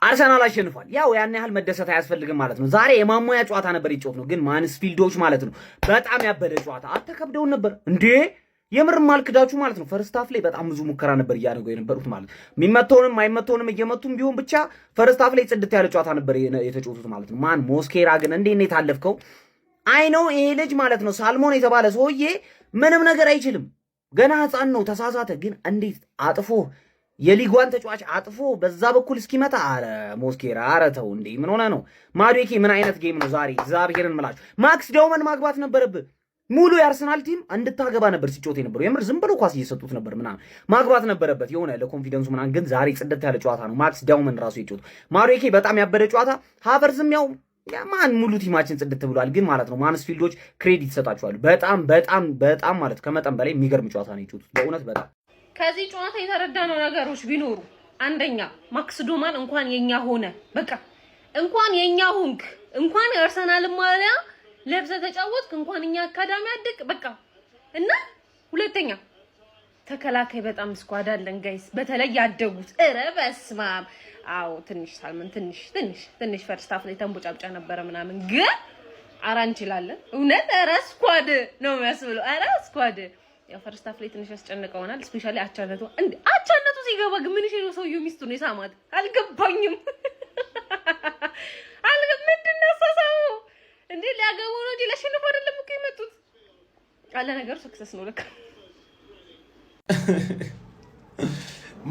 አርሰናል አሸንፏል። ያው ያን ያህል መደሰት አያስፈልግም ማለት ነው። ዛሬ የማሞያ ጨዋታ ነበር ይጮት ነው፣ ግን ማንስፊልዶች ማለት ነው በጣም ያበደ ጨዋታ አተከብደውን ነበር እንዴ የምር ማልክዳችሁ ማለት ነው። ፈርስት ሃፍ ላይ በጣም ብዙ ሙከራ ነበር እያደረጉ የነበሩት ማለት ነው። የሚመተውንም አይመተውንም እየመቱም ቢሆን ብቻ ፈርስት ሃፍ ላይ ጽድት ያለ ጨዋታ ነበር የተጫወቱት ማለት ነው። ማን ሞስኬራ ግን እንዴት ነው የታለፍከው? አይ ነው ይሄ ልጅ ማለት ነው ሳልሞን የተባለ ሰውዬ ምንም ነገር አይችልም። ገና ህፃን ነው። ተሳሳተ ግን እንዴት አጥፎ የሊጓን ተጫዋች አጥፎ በዛ በኩል እስኪመታ አረ ሞስኬራ አረ ተው እንዴ ምን ሆነ ነው? ማዱኬ ምን አይነት ጌም ነው ዛሬ? እግዚአብሔርን ምላችሁ ማክስ ዳውመን ማግባት ነበረብህ። ሙሉ የአርሰናል ቲም እንድታገባ ነበር ሲጮት የነበረው። የምር ዝም ብሎ ኳስ እየሰጡት ነበር ምናምን ማግባት ነበረበት የሆነ ለኮንፊደንሱ ምናምን። ግን ዛሬ ጽድት ያለ ጨዋታ ነው። ማክስ ዳውመን ራሱ የጮቱ ማዱኬ በጣም ያበደ ጨዋታ። ሃቨርዝም ያው ማን ሙሉ ቲማችን ጽድት ብሏል። ግን ማለት ነው ማንስፊልዶች ክሬዲት ይሰጣቸዋል። በጣም በጣም በጣም ማለት ከመጠን በላይ የሚገርም ጨዋታ ነው የጮቱት በእውነት በጣም። ከዚህ ጨዋታ የተረዳነው ነገሮች ቢኖሩ አንደኛ ማክስ ዶማን እንኳን የኛ ሆነ በቃ እንኳን የኛ ሆንክ እንኳን የአርሰናል ማሊያ ለብሰህ ተጫወትክ እንኳን እኛ አካዳሚ አድቅ በቃ። እና ሁለተኛ ተከላካይ በጣም ስኳድ አለን ጋይስ፣ በተለይ ያደጉት እረ በስመ አብ። አዎ ትንሽ ሳልመን ትንሽ ፈርስት ሃፍ ላይ ተንቦጫብጫ ነበረ ምናምን፣ ግን አራ እንችላለን እውነት። እረ ስኳድ ነው የሚያስብለው። እረ ስኳድ ያው ፈርስት ሃፍ ላይ ትንሽ ያስጨንቀውናል። ስፔሻሊ አቻነቱ ሲገባ ግን ምን ነው ሰውየው ሚስቱ ነው የሳማት አልገባኝም። ምንድን ነው ሰሳው እንዴ? ሊያገቡ ነው እንጂ ለሽንፎ አይደለም እኮ የመጡት። አለ ነገሩ ሰክሰስ ነው ለካ።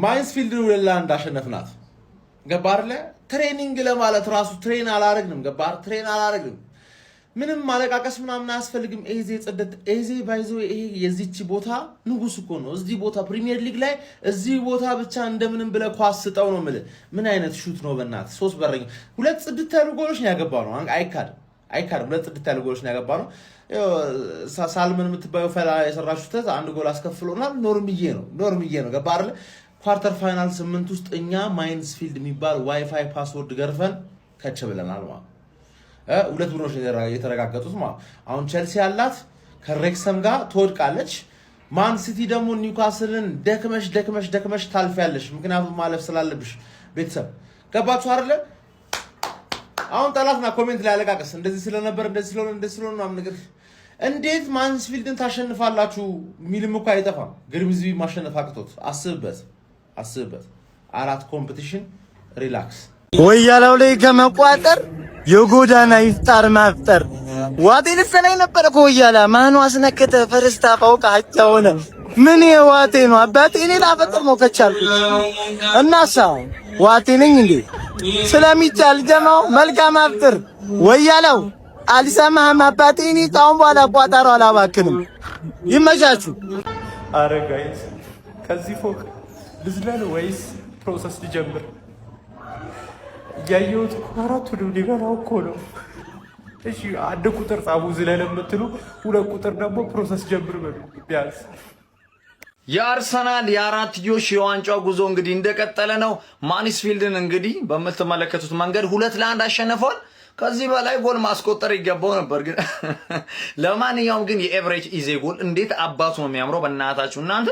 ማንስፊልድ ለላንድ አሸነፍናት። ገባር ትሬኒንግ ለማለት ራሱ ትሬን አላረግንም። ገባር ትሬን አላረግንም። ምንም ማለቃቀስ ምናምን አያስፈልግም። ኤዜ ጽድት ኤዜ ባይዞ ይሄ የዚች ቦታ ንጉስ እኮ ነው። እዚህ ቦታ ፕሪሚየር ሊግ ላይ እዚህ ቦታ ብቻ እንደምንም ብለ ኳስ ስጠው ነው የምልህ። ምን አይነት ሹት ነው በእናት! 3 በረኛ 2 ጽድት ያሉ ጎሎች ነው ያገባው ነው። አይካድም 2 ጽድት ያሉ ጎሎች ነው ያገባው ነው። ሳልመን የምትባየው ፈላ የሰራችው ተት 1 ጎል አስከፍሎናል። ኖርምዬ ነው። ገባር ኳርተር ፋይናል 8 ውስጥ እኛ ማንስፊልድ የሚባል ዋይፋይ ፓስወርድ ገርፈን ከች ብለናል ማለት 2 ቡድኖች የተረጋገጡት ማለት። አሁን ቼልሲ ያላት ከሬክሰም ጋር ትወድቃለች። ማን ሲቲ ደግሞ ኒውካስልን ደክመሽ ታልፊያለሽ፣ ምክንያቱም ማለፍ ስላለብሽ። ቤተሰብ ገባችሁ አይደለ? አሁን ጠላትና ኮሜንት ላይ አለቃቀስ እንደዚህ ስለነበር እንደዚህ ስለሆነ ምናምን ነገር እንዴት ማንስፊልድን ታሸንፋላችሁ ሚልም እኮ አይጠፋም። ግሪምዝቢ ማሸነፍ አቅቶት አስብበት። 4 ኮምፒቲሽን ሪላክስ ወያላው ላይ ከመቋጠር የጎዳና ይፍጣር ማፍጠር ዋቴን ሰላይ ነበር እኮ ወያላ ማኑ አስነከተ ፈርስታ ፋውቃ አጫውነ ምን የዋቴ ነው አባቴ እኔ ላፈጥር ነው ከቻልኩ እናሳ ዋቴ ነኝ እንዴ ስለሚቻል ጀማው መልካም አፍጥር ወያላው አልሰማህም አባቴ እኔ ታውን በኋላ ቋጣሩ አላባክንም ይመቻችሁ። አረ ጋይስ ከዚህ ፎቅ ልዝለል ወይስ ፕሮሰስ ልጀምር? ያየሁት አራቱ ሊበላው እኮ ነው። እሺ 1 ቁጥር ጻፉ ዝለል የምትሉ 2 ቁጥር ደግሞ ፕሮሰስ ጀምር በሉ ቢያንስ። የአርሰናል የአራትዮሽ የዋንጫው ጉዞ እንግዲህ እንደቀጠለ ነው። ማንስፊልድን እንግዲህ በምትመለከቱት መንገድ 2-1 አሸንፏል። ከዚህ በላይ ጎል ማስቆጠር ይገባው ነበር ግን ለማንኛውም ግን የኤቨሬጅ ኢዜ ጎል እንዴት አባቱ ነው የሚያምረው! በእናታችሁ እናንተ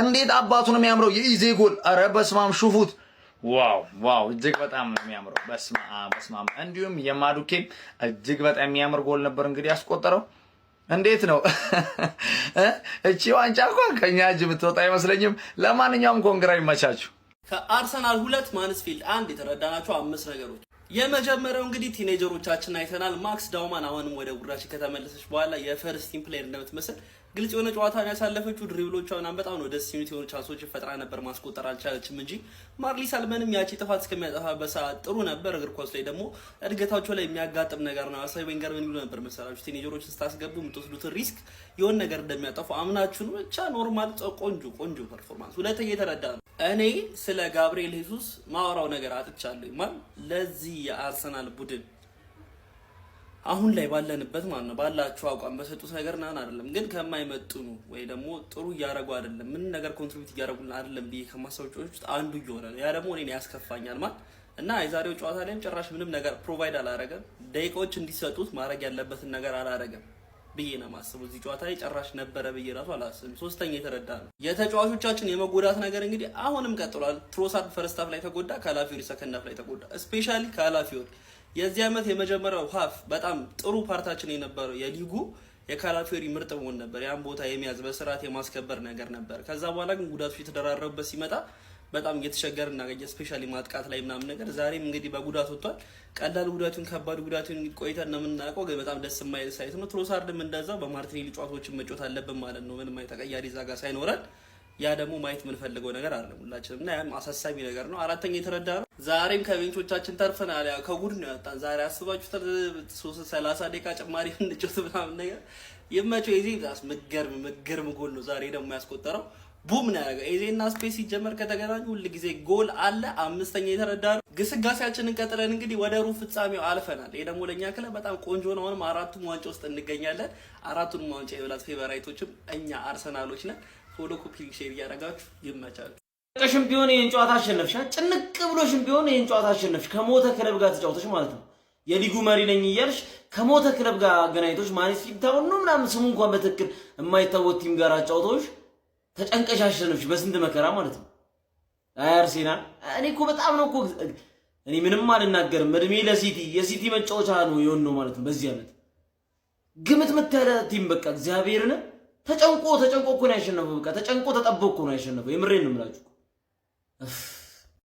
እንዴት አባቱ ነው የሚያምረው የኢዜ ጎል! አረ በስማም ሹፉት! ዋው እጅግ በጣም ነው የሚያምረው። በስማም እንዲሁም የማዱኬ እጅግ በጣም የሚያምር ጎል ነበር እንግዲህ ያስቆጠረው። እንዴት ነው እቺ ዋንጫ እንኳን ከኛ እጅ ብትወጣ አይመስለኝም። ለማንኛውም ኮንግራ ይመቻችሁ። ከአርሰናል 2 ማንስፊልድ 1 የተረዳናቸው 5 ነገሮች። የመጀመሪያው እንግዲህ ቲኔጀሮቻችን አይተናል። ማክስ ዳውማን አሁንም ወደ ጉራሽ ከተመለሰች በኋላ የፈርስት ቲም ፕሌየር እንደምትመስል ግልጽ የሆነ ጨዋታን ያሳለፈችው። ድሪብሎቿን በጣም ነው ደስ የሚሉት የሆኑ ቻንሶችን ፈጥራ ነበር፣ ማስቆጠር አልቻለችም እንጂ ማርሊ ሳልመንም ያቺ ጥፋት እስከሚያጠፋበት ሰዓት ጥሩ ነበር። እግር ኳስ ላይ ደግሞ እድገታቸው ላይ የሚያጋጥም ነገር ነው። አርሰናል ዌንገር ምን ይሉ ነበር መሰላችሁ? ቲኔጀሮችን ስታስገቡ የምትወስዱትን ሪስክ የሆነ ነገር እንደሚያጠፉ አምናችሁ ነው። ብቻ ኖርማል ቆንጆ ፐርፎርማንስ። ሁለተኛ የተረዳ ነው። እኔ ስለ ጋብሪኤል ሄሱስ ማወራው ነገር አጥቻለሁ። ማን ለዚህ የአርሰናል ቡድን አሁን ላይ ባለንበት ማለት ነው ባላችሁ አቋም በሰጡት ነገር ናን አይደለም ግን ከማይመጥኑ ወይ ደግሞ ጥሩ እያረጉ አይደለም ምን ነገር ኮንትሪቢዩት እያረጉልን አይደለም ብዬ ከማሳውጮች ውስጥ አንዱ እየሆነ ነው። ያ ደግሞ እኔን ያስከፋኛል ማለት እና የዛሬው ጨዋታ ላይም ጭራሽ ምንም ነገር ፕሮቫይድ አላረገም። ደቂቃዎች እንዲሰጡት ማድረግ ያለበትን ነገር አላረገም። ብዬ ነው የማስበው። እዚህ ጨዋታ ላይ ጨራሽ ነበረ ብዬ ራሱ አላስብም። ሶስተኛ የተረዳ ነው የተጫዋቾቻችን የመጎዳት ነገር እንግዲህ አሁንም ቀጥሏል። ትሮሳርድ ፈርስት ሃፍ ላይ ተጎዳ፣ ካላፊዮሪ ሰከንድ ሃፍ ላይ ተጎዳ። ስፔሻሊ ካላፊዮሪ የዚህ ዓመት የመጀመሪያው ሃፍ በጣም ጥሩ ፓርታችን የነበረው የሊጉ የካላፊዮሪ ምርጥ መሆን ነበር። ያን ቦታ የሚያዝ በስርዓት የማስከበር ነገር ነበር። ከዛ በኋላ ግን ጉዳቶች የተደራረቡበት ሲመጣ በጣም እየተቸገረ እናገኘ ስፔሻሊ ማጥቃት ላይ ምናምን ነገር። ዛሬም እንግዲህ በጉዳት ወጥቷል። ቀላል ጉዳቱን ከባድ ጉዳቱን ቆይተን ነው የምናውቀው፣ ግን በጣም ደስ የማይል ሳይት ነው። ትሮሳርድም እንደዛው በማርቲኔሊ ጨዋታዎችን መጫወት አለብን ማለት ነው፣ ምንም አይነት ተቀያሪ ዛጋ ሳይኖረን። ያ ደግሞ ማየት የምንፈልገው ነገር አይደለም ሁላችንም እና ያም አሳሳቢ ነገር ነው። አራተኛ የተረዳ ነው ዛሬም ከቤንቾቻችን ተርፈናል። ያ ከጉድ ነው ያወጣን ዛሬ። አስባችሁ 30 ደቂቃ ጭማሪ እንጫወት ምናምን ነገር ይመቸው። ኤዜ መገርም ጎል ነው ዛሬ ደግሞ ያስቆጠረው። ቡም ነው ያደረገው። ኤዜና ስፔስ ሲጀመር ከተገናኙ ሁሉ ጊዜ ጎል አለ። አምስተኛ የተረዳ ነው። ግስጋሴያችንን ቀጥለን እንግዲህ ወደ ሩብ ፍጻሜው አልፈናል። ይሄ ደግሞ ለኛ ክለብ በጣም ቆንጆ ነው። አሁንም አራቱም ዋንጫ ውስጥ እንገኛለን። አራቱንም ዋንጫ የበላት ፌቨራይቶችም እኛ አርሰናሎች ነን። ፎሎ ኮፒ ሼር እያደረጋችሁ ይመቻል። ጭንቅሽም ቢሆን ይሄን ጨዋታ አሸነፍሽ፣ ጭንቅ ብሎሽም ቢሆን ይሄን ጨዋታ አሸነፍሽ። ከሞተ ክለብ ጋር ተጫውተሽ ማለት ነው። የሊጉ መሪ ነኝ እያልሽ ከሞተ ክለብ ጋር አገናኝቶሽ ማንስፊልድ ታውን ነው ምናምን ስሙ እንኳን በትክክል የማይታወቅ ቲም ጋር አጫውተውሽ ተጨንቀሽ አሸነፍሽ በስንት መከራ ማለት ነው። አይ አርሴናል፣ እኔ እኮ በጣም ነው እኮ እኔ ምንም አልናገርም። እድሜ ለሲቲ የሲቲ መጫወቻ ነው የሆነው ማለት ነው። በዚህ ዓመት ግምት መታለ ቲም በቃ እግዚአብሔርን ተጨንቆ እኮ ነው ያሸነፈው። በቃ ተጨንቆ ተጠብቆ እኮ ነው ያሸነፈው። የምሬን ነው የምላችሁ።